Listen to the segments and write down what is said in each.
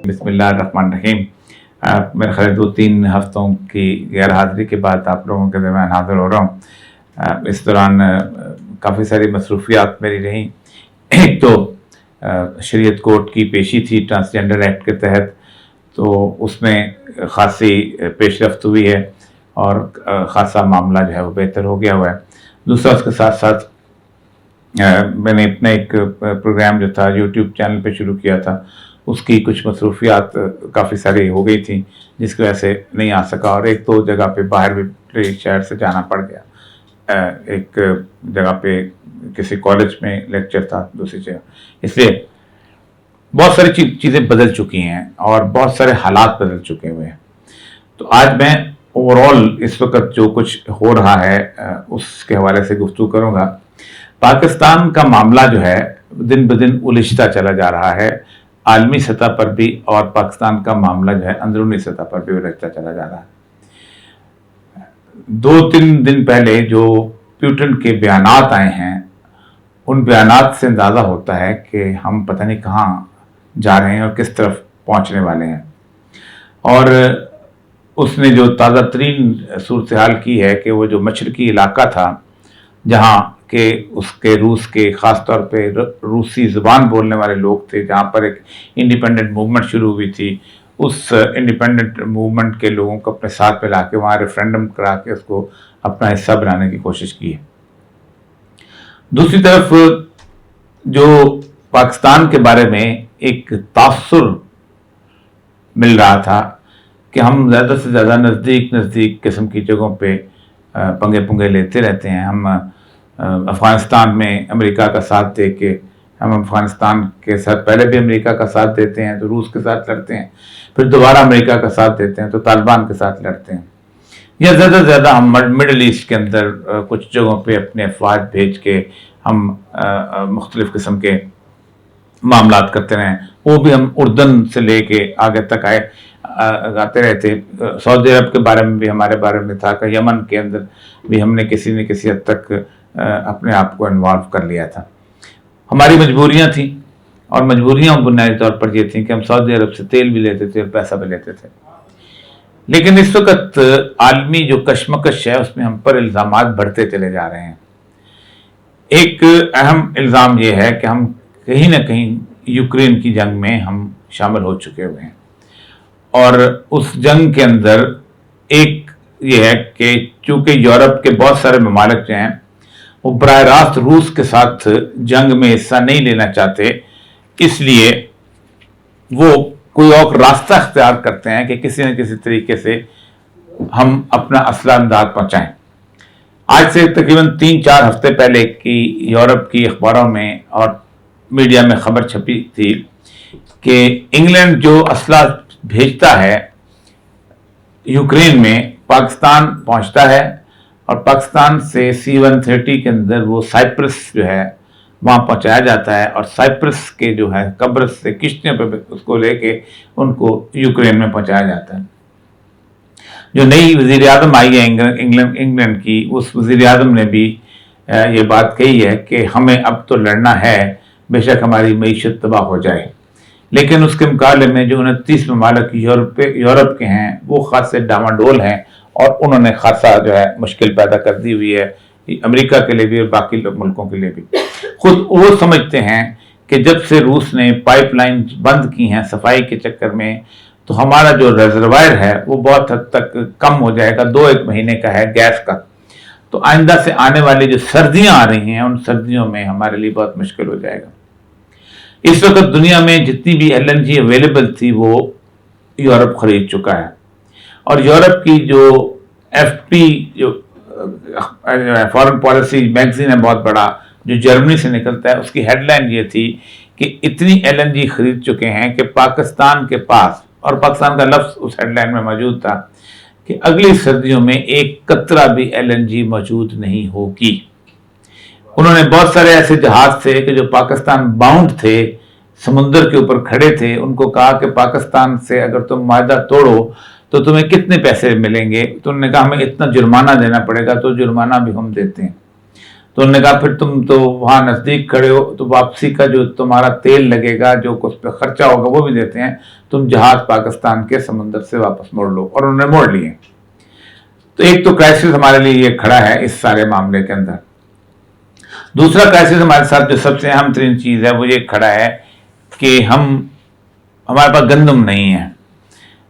बिस्मिल्लाहिर्रहमानिर्रहीम। मेरे ख्याल 2-3 हफ्तों की गैर हाज़िरी के बाद आप लोगों के दरमियान हाज़िर हो रहा हूँ। इस दौरान काफ़ी सारी मसरूफियात मेरी रहीं। एक तो शरीयत कोर्ट की पेशी थी ट्रांसजेंडर एक्ट के तहत, तो उसमें ख़ासी पेशरफ्त हुई है और ख़ासा मामला जो है वो बेहतर हो गया हुआ है। दूसरा, उसके साथ साथ मैंने अपना एक प्रोग्राम जो था यूट्यूब चैनल पे शुरू किया था, उसकी कुछ मसरूफियात काफ़ी सारी हो गई थी जिसकी वजह से नहीं आ सका, और एक दो जगह पे बाहर भी शहर से जाना पड़ गया। एक जगह पे किसी कॉलेज में लेक्चर था, दूसरी जगह, इसलिए बहुत सारी चीज़ें बदल चुकी हैं और बहुत सारे हालात बदल चुके हुए हैं। तो आज मैं ओवरऑल इस वक्त जो कुछ हो रहा है उसके हवाले से गुफ्तगू करूँगा। पाकिस्तान का मामला जो है दिन ब दिन उलझता चला जा रहा है, आलमी सतह पर भी, और पाकिस्तान का मामला जो है अंदरूनी सतह पर भी उलझता चला जा रहा है। 2-3 दिन पहले जो प्यूटन के बयानात आए हैं, उन बयानात से अंदाज़ा होता है कि हम पता नहीं कहाँ जा रहे हैं और किस तरफ पहुँचने वाले हैं। और उसने जो ताज़ा तरीन सूरत हाल की है कि वो जो मशरकी इलाका था जहाँ के उसके रूस के ख़ास तौर पे रूसी ज़ुबान बोलने वाले लोग थे, जहाँ पर एक इंडिपेंडेंट मूवमेंट शुरू हुई थी, उस इंडिपेंडेंट मूवमेंट के लोगों को अपने साथ मिला के वहाँ रेफरेंडम करा के उसको अपना हिस्सा बनाने की कोशिश की है। दूसरी तरफ जो पाकिस्तान के बारे में एक तासुर मिल रहा था कि हम ज़्यादा से ज़्यादा नज़दीक किस्म की जगहों पे पंगे पुंगे लेते रहते हैं। हम अफ़गानिस्तान में अमेरिका का साथ दे के, हम अफ़गानिस्तान के साथ पहले भी अमेरिका का साथ देते हैं तो रूस के साथ लड़ते हैं, फिर दोबारा अमेरिका का साथ देते हैं तो तालिबान के साथ लड़ते हैं, या ज़्यादा से ज़्यादा हम मिडल ईस्ट के अंदर कुछ जगहों पे अपने अफवाज भेज के हम मुख्तलिफ़ किस्म के मामलात करते रहें। वो भी हम उर्दन से ले के आगे तक आते रहे थे। सऊदी अरब के बारे में भी हमारे बारे में था कि यमन के अंदर भी हमने किसी न किसी हद तक अपने आप को इन्वॉल्व कर लिया था। हमारी मजबूरियां थी, और मजबूरियां बुनियादी तौर पर ये थी कि हम सऊदी अरब से तेल भी लेते थे और पैसा भी लेते थे। लेकिन इस वक्त आलमी जो कशमकश है उसमें हम पर इल्ज़ामात बढ़ते चले जा रहे हैं। एक अहम इल्ज़ाम ये है कि हम कहीं ना कहीं यूक्रेन की जंग में हम शामिल हो चुके हुए हैं, और उस जंग के अंदर एक ये है कि चूँकि यूरोप के बहुत सारे ममालिक जो हैं वो बराह रास्त रूस के साथ जंग में हिस्सा नहीं लेना चाहते, इसलिए वो कोई और रास्ता अख्तियार करते हैं कि किसी न किसी तरीके से हम अपना असला इमदाद पहुँचाएँ। आज से तकरीबन 3-4 हफ्ते पहले की यूरोप की अखबारों में और मीडिया में खबर छपी थी कि इंग्लैंड जो असला भेजता है यूक्रेन में, पाकिस्तान पहुंचता है, और पाकिस्तान से C-130 के अंदर वो साइप्रस जो है वहाँ पहुंचाया जाता है, और साइप्रस के जो है कब्रस से किश्तियों पर उसको लेके उनको यूक्रेन में पहुंचाया जाता है। जो नई वज़ीर आज़म आई है इंग्लैंड की, उस वज़ीर आज़म ने भी ये बात कही है कि हमें अब तो लड़ना है, बेशक हमारी मईशत तबाह हो जाए, लेकिन उसके मुकाबले में जो 29 ममालिक यूरोप के हैं वो खासे डामाडोल हैं, और उन्होंने खासा जो है मुश्किल पैदा कर दी हुई है अमेरिका के लिए भी और बाकी मुल्कों के लिए भी। खुद वो समझते हैं कि जब से रूस ने पाइपलाइन बंद की हैं सफाई के चक्कर में, तो हमारा जो रिजर्वायर है वो बहुत हद तक कम हो जाएगा, 2-1 महीने का है गैस का। तो आइंदा से आने वाली जो सर्दियाँ आ रही हैं उन सर्दियों में हमारे लिए बहुत मुश्किल हो जाएगा। इस वक्त दुनिया में जितनी भी LNG अवेलेबल थी वो यूरोप खरीद चुका है, और यूरोप की जो FP जो फॉरेन पॉलिसी मैगजीन है बहुत बड़ा, जो जर्मनी से निकलता है, उसकी हेडलाइन ये थी कि इतनी LNG खरीद चुके हैं कि पाकिस्तान के पास, और पाकिस्तान का लफ्ज़ उस हेडलाइन में मौजूद था, कि अगली सर्दियों में एक कतरा भी LNG मौजूद नहीं होगी। उन्होंने बहुत सारे ऐसे जहाज थे कि जो पाकिस्तान बाउंड थे, समुद्र के ऊपर खड़े थे, उनको कहा कि पाकिस्तान से अगर तुम मायदा तोड़ो तो तुम्हें कितने पैसे मिलेंगे, तो उन्होंने कहा हमें इतना जुर्माना देना पड़ेगा, तो जुर्माना भी हम देते हैं। तो उन्होंने कहा फिर तुम तो वहाँ नज़दीक खड़े हो, तो वापसी का जो तुम्हारा तेल लगेगा, जो उस पर खर्चा होगा वो भी देते हैं, तुम जहाज पाकिस्तान के समुद्र से वापस मोड़ लो। और उन्होंने मोड़ लिए। तो एक तो क्राइसिस हमारे लिए ये खड़ा है इस सारे मामले के अंदर। दूसरा क्राइसिस हमारे साथ जो सबसे अहम तरीन चीज़ है वो ये खड़ा है कि हमारे पास गंदम नहीं है।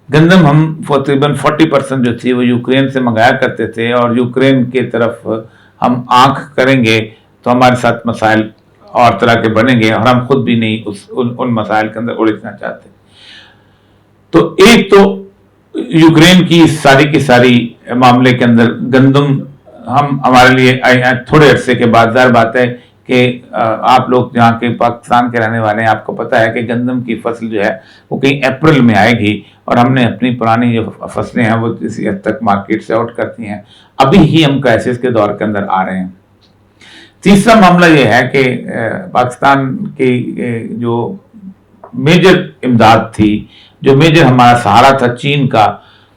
गंदम हम तकरीबन 40% जो थी वो यूक्रेन से मंगाया करते थे, और यूक्रेन की तरफ हम आंख करेंगे तो हमारे साथ मसाइल और तरह के बनेंगे, और हम खुद भी नहीं उन मसाइल के अंदर उलझना चाहते। तो एक तो यूक्रेन की सारी मामले के अंदर गंदम हम हमारे लिए थोड़े अरसे के बाद, ज़ाहिर बात है कि आप लोग जहाँ के पाकिस्तान के रहने वाले हैं, आपको पता है कि गंदम की फसल जो है वो कहीं अप्रैल में आएगी, और हमने अपनी पुरानी जो फसलें हैं वो इसी हद तक मार्केट से आउट करती हैं। अभी ही हम क्राइसिस के दौर के अंदर आ रहे हैं। तीसरा मामला ये है कि पाकिस्तान की जो मेजर इमदाद थी, जो मेजर हमारा सहारा था चीन का,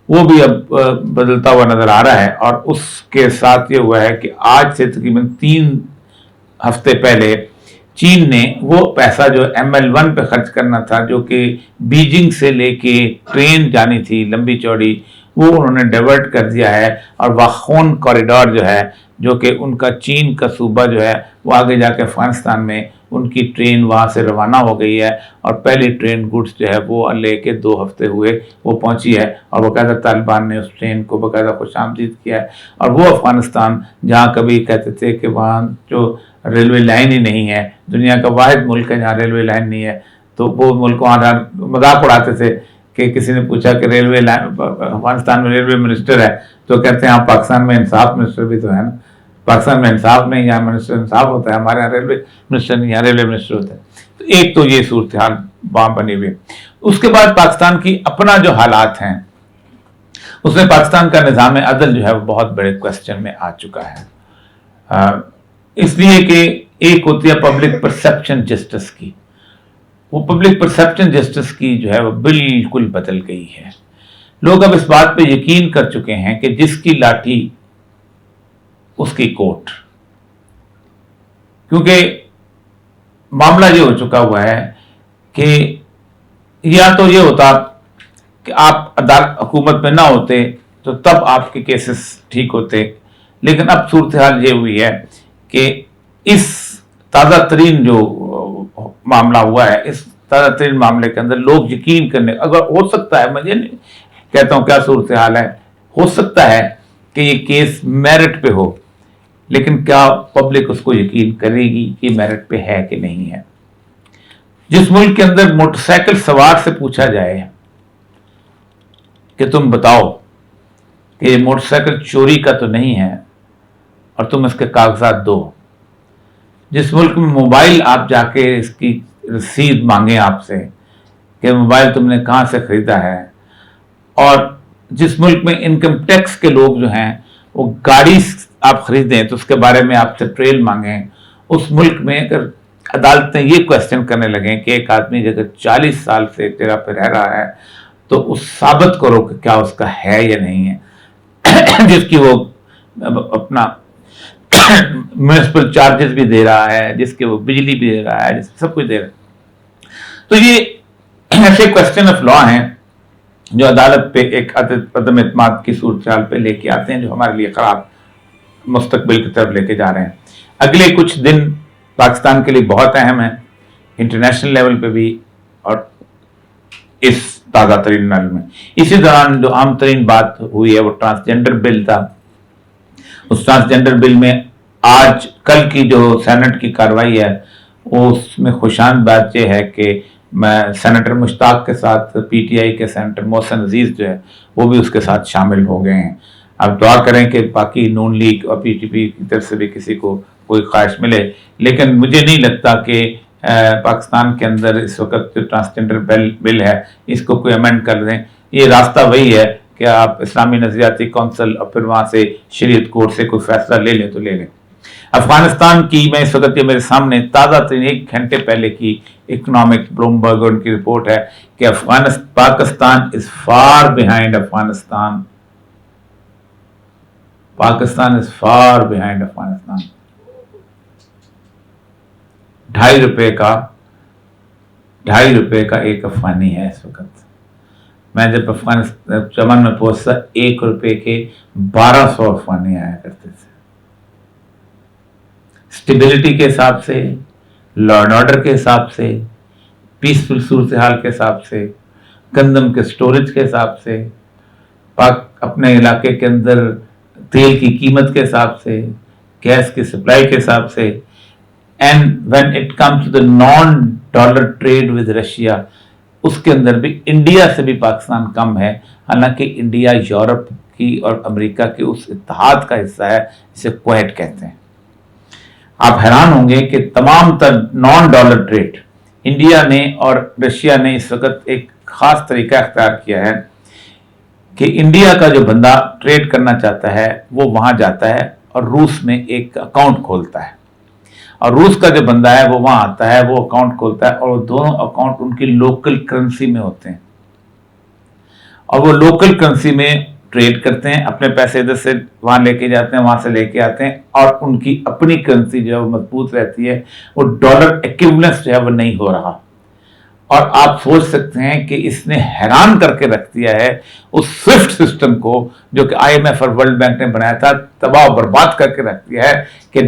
वो भी अब बदलता हुआ नजर आ रहा है। और उसके साथ ये हुआ है कि आज से तकरीबन 3 हफ्ते पहले चीन ने वो पैसा जो ML1 पे खर्च करना था, जो कि बीजिंग से लेके ट्रेन जानी थी लंबी चौड़ी, वो उन्होंने डाइवर्ट कर दिया है। और वाखोन कॉरिडोर जो है, जो कि उनका चीन का सूबा जो है, वो आगे जाके अफगानिस्तान में उनकी ट्रेन वहाँ से रवाना हो गई है, और पहली ट्रेन गुड्स जो है वो लेके 2 हफ्ते हुए वो पहुँची है, और बाकायदा तालिबान ने उस ट्रेन को बाकायदा खुशामदीद किया है। और वो अफगानिस्तान जहाँ कभी कहते थे कि वहाँ जो रेलवे लाइन ही नहीं है, दुनिया का वाहिद मुल्क है जहाँ रेलवे लाइन नहीं है, तो वो मुल्क वहाँ मजाक उड़ाते थे कि किसी ने पूछा कि रेलवे लाइन अफगानिस्तान में रेलवे मिनिस्टर है, तो कहते हैं हाँ पाकिस्तान में इंसाफ मिनिस्टर भी तो है ना। पाकिस्तान में इंसाफ नहीं, यहाँ मिनिस्टर इंसाफ होता है, हमारे यहाँ रेलवे मिनिस्टर नहीं, यहाँ रेलवे मिनिस्टर होता है। तो एक तो ये सूरत हाल वहाँ बनी हुई। उसके बाद पाकिस्तान की अपना जो हालात हैं, उसमें पाकिस्तान का निज़ाम अदल जो है वो बहुत बड़े क्वेश्चन में आ चुका है। इसलिए कि एक होती है पब्लिक परसेप्शन जस्टिस की, वो पब्लिक परसेप्शन जस्टिस की जो है वो बिल्कुल बदल गई है। लोग अब इस बात पे यकीन कर चुके हैं कि जिसकी लाठी उसकी कोट, क्योंकि मामला ये हो चुका हुआ है कि या तो ये होता कि आप अदालत हुकूमत में ना होते तो तब आपके केसेस ठीक होते, लेकिन अब सूरत हाल ये हुई है कि इस ताज़ा तरीन जो मामला हुआ है, इस ताज़ा तरीन मामले के अंदर लोग यकीन करने, अगर हो सकता है, मुझे नहीं कहता हूँ क्या सूरत हाल है, हो सकता है कि ये केस मेरिट पे हो, लेकिन क्या पब्लिक उसको यकीन करेगी कि मेरिट पे है कि नहीं है। जिस मुल्क के अंदर मोटरसाइकिल सवार से पूछा जाए कि तुम बताओ कि ये मोटरसाइकिल चोरी का तो नहीं है और तुम इसके कागजात दो, जिस मुल्क में मोबाइल आप जाके इसकी रसीद मांगे आपसे कि मोबाइल तुमने कहाँ से खरीदा है, और जिस मुल्क में इनकम टैक्स के लोग जो हैं वो गाड़ी आप खरीदें तो उसके बारे में आपसे ट्रेल मांगें, उस मुल्क में अगर अदालतें ये क्वेश्चन करने लगें कि एक आदमी अगर 40 साल से एक जगह पर रह रहा है तो उस साबित करो कि क्या उसका है या नहीं है, जिसकी वो अपना म्यूनिसिपल चार्जेस भी दे रहा है, जिसके वो बिजली भी दे रहा है, सब कुछ दे रहा है। तो ये ऐसे क्वेश्चन ऑफ लॉ हैं जो अदालत पे एक अदम एतमाद की सूरत हाल पे लेके आते हैं, जो हमारे लिए खराब मुस्तकबिल की तरफ लेके जा रहे हैं। अगले कुछ दिन पाकिस्तान के लिए बहुत अहम है, इंटरनेशनल लेवल पे भी और इस ताज़ा तरीन नल में। इसी दौरान जो आम तरीन बात हुई है वो ट्रांसजेंडर बिल था। उस ट्रांसजेंडर बिल में आज कल की जो सेनेट की कार्रवाई है उसमें खुशान बात यह है कि मैं सेनेटर मुश्ताक के साथ PTI के सेनेटर मोहसिन अजीज जो है वो भी उसके साथ शामिल हो गए हैं। अब दुआ करें कि बाकी नून लीग और PTP की तरफ से भी किसी को कोई ख्वाहिश मिले, लेकिन मुझे नहीं लगता कि पाकिस्तान के अंदर इस वक्त जो ट्रांसजेंडर बिल है इसको कोई अमेंड कर दें। ये रास्ता वही है कि आप इस्लामी नज़रियाती कौंसिल और फिर वहाँ से शरीयत कोर्ट से कोई फैसला ले लें तो ले लें। अफगानिस्तान की मैं इस वक्त ये मेरे सामने ताज़ा तरीन 1 घंटे पहले की इकोनॉमिक ब्लूमबर्ग उनकी रिपोर्ट है कि Pakistan is far behind Pakistan is far behind Afghanistan. ₹2.5 کا ایک افغانی ہے اس وقت. میں جب چمن میں پہنچتا ₹1 کے 1200 افغانی آیا کرتے تھے. اسٹیبلٹی کے حساب سے، لا اینڈ آرڈر کے حساب سے، پیسفل صورتحال کے حساب سے، گندم کے سٹوریج کے حساب سے، پاک اپنے علاقے کے اندر تیل کی قیمت کے حساب سے، گیس کی سپلائی کے حساب سے. And when it comes to the non dollar trade with Russia, اس کے اندر بھی انڈیا سے بھی پاکستان کم ہے، حالانکہ انڈیا یورپ کی اور امریکہ کے اس اتحاد کا حصہ ہے جسے کویت کہتے ہیں. آپ حیران ہوں گے کہ تمام تر نان ڈالر ٹریڈ انڈیا نے اور رشیا نے اس وقت ایک خاص طریقہ اختیار کیا ہے کہ انڈیا کا جو بندہ ٹریڈ کرنا چاہتا ہے وہ وہاں جاتا ہے اور روس میں ایک اکاؤنٹ کھولتا ہے، اور روس کا جو بندہ ہے وہ وہاں آتا ہے، وہ اکاؤنٹ کھولتا ہے، اور وہ دونوں اکاؤنٹ ان کی لوکل کرنسی میں ہوتے ہیں، اور وہ لوکل کرنسی میں ٹریڈ کرتے ہیں، اپنے پیسے ادھر سے وہاں لے کے جاتے ہیں، وہاں سے لے کے آتے ہیں، اور ان کی اپنی کرنسی جو ہے وہ مضبوط رہتی ہے، وہ ڈالر ایکویولنس جو ہے وہ نہیں ہو رہا. اور آپ سوچ سکتے ہیں کہ اس نے حیران کر کے رکھ دیا ہے اس سوئفٹ سسٹم کو جو کہ IMF اور ورلڈ بینک نے بنایا تھا، تباہ و برباد کر کے رکھ دیا ہے کہ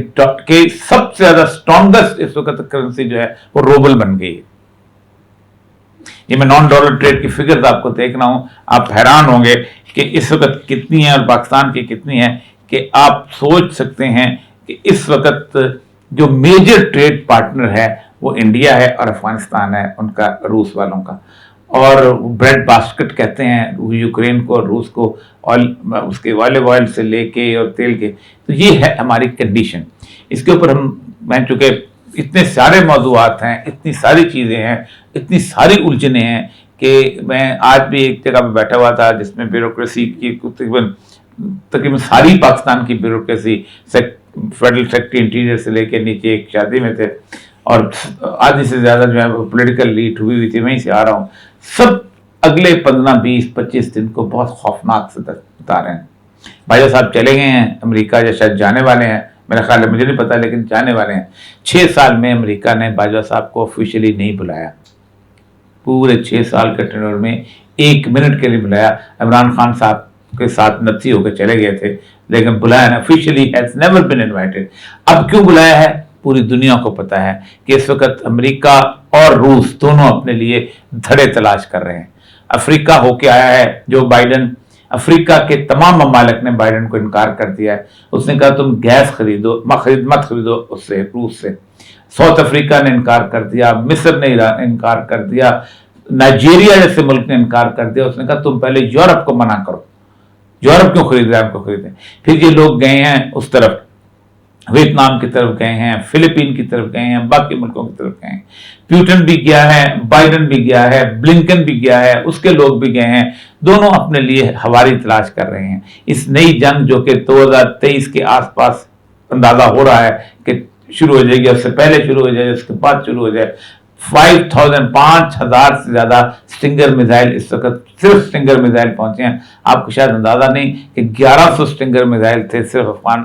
سب سے زیادہ سٹرونگسٹ اس وقت کرنسی جو ہے وہ روبل بن گئی ہے. یہ میں نان ڈالر ٹریڈ کی فگرز آپ کو دیکھنا ہوں، آپ حیران ہوں گے کہ اس وقت کتنی ہے اور پاکستان کی کتنی ہے، کہ آپ سوچ سکتے ہیں کہ اس وقت جو میجر ٹریڈ پارٹنر ہے وہ انڈیا ہے اور افغانستان ہے ان کا، روس والوں کا. اور بریڈ باسکٹ کہتے ہیں یوکرین کو اور روس کو، آئل اس کے آلیو آئل سے لے کے اور تیل کے. تو یہ ہے ہماری کنڈیشن. اس کے اوپر میں چونکہ اتنے سارے موضوعات ہیں، اتنی ساری چیزیں ہیں، اتنی ساری الجھنیں ہیں کہ میں آج بھی ایک جگہ پہ بیٹھا ہوا تھا جس میں بیوروکریسی کی تقریباً ساری پاکستان کی بیوروکریسی، فیڈرل سیکرٹری انٹیریئر سے لے کے نیچے ایک شادی میں تھے، اور آدھی سے زیادہ جو ہے پولیٹیکل لیڈ ہوئی تھی، وہیں سے آ رہا ہوں. سب اگلے 15 20 25 دن کو بہت خوفناک سے بتا رہے ہیں. بھائی صاحب چلے گئے ہیں امریکہ، یا شاید جانے والے ہیں، میرا خیال ہے، مجھے نہیں پتا لیکن جانے والے ہیں. 6 سال میں امریکہ نے باجوہ صاحب کو آفیشلی نہیں بلایا، پورے 6 سال کے ٹینور میں 1 منٹ کے لیے بلایا. عمران خان صاحب کے ساتھ نتھی ہو کے چلے گئے تھے لیکن بلایا نا، officially has never been invited. اب کیوں بلایا ہے؟ پوری دنیا کو پتا ہے کہ اس وقت امریکہ اور روس دونوں اپنے لیے دھڑے تلاش کر رہے ہیں. افریقہ ہو کے آیا ہے جو بائیڈن، افریقہ کے تمام ممالک نے بائیڈن کو انکار کر دیا ہے. اس نے کہا تم گیس خریدو، مت خریدو اس سے، روس سے. ساؤتھ افریقہ نے انکار کر دیا، مصر نے انکار کر دیا، نائجیریا جیسے ملک نے انکار کر دیا. اس نے کہا تم پہلے یورپ کو منع کرو، یورپ کیوں خرید رہے ہیں، ہم کو خریدیں. پھر یہ لوگ گئے ہیں اس طرف، ویتنام کی طرف گئے ہیں، فلپین کی طرف گئے ہیں، باقی ملکوں کی طرف گئے ہیں. پیوٹن بھی گیا ہے، بائیڈن بھی گیا ہے، بلنکن بھی گیا ہے، اس کے لوگ بھی گئے ہیں. دونوں اپنے لیے ہواری تلاش کر رہے ہیں. اس نئی جنگ جو کہ 2023 کے آس پاس اندازہ ہو رہا ہے کہ شروع ہو جائے گی، اس سے پہلے شروع ہو جائے، اس کے بعد شروع ہو جائے. 5,000 سے زیادہ سٹنگر میزائل اس وقت صرف سٹنگر میزائل پہنچے ہیں. آپ کو شاید اندازہ نہیں کہ 1100 سٹنگر میزائل تھے صرف افغان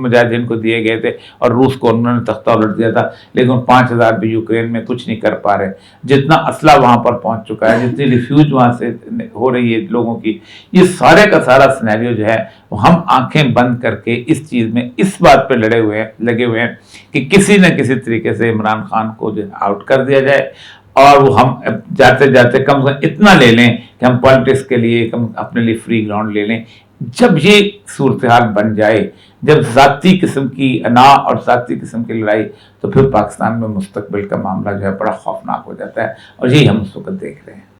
مجاہدین کو دیے گئے تھے، اور روس کو انہوں نے تختہ الٹ دیا تھا. لیکن 5,000 بھی یوکرین میں کچھ نہیں کر پا رہے. جتنا اسلحہ وہاں پر پہنچ چکا ہے، جتنی ریفیوج وہاں سے ہو رہی ہے لوگوں کی، یہ سارے کا سارا سینیریو جو ہے وہ ہم آنکھیں بند کر کے اس چیز میں اس بات پہ لگے ہوئے ہیں کہ کسی نہ کسی طریقے سے عمران خان کو جو آؤٹ کر دیا جائے، اور وہ ہم جاتے جاتے کم سے کم اتنا لے لیں کہ ہم پالیٹکس کے لیے اپنے لیے فری گراؤنڈ لے لیں. جب یہ صورتحال بن جائے، جب ذاتی قسم کی انا اور ذاتی قسم کی لڑائی، تو پھر پاکستان میں مستقبل کا معاملہ جو ہے بڑا خوفناک ہو جاتا ہے، اور یہی ہم اس وقت دیکھ رہے ہیں.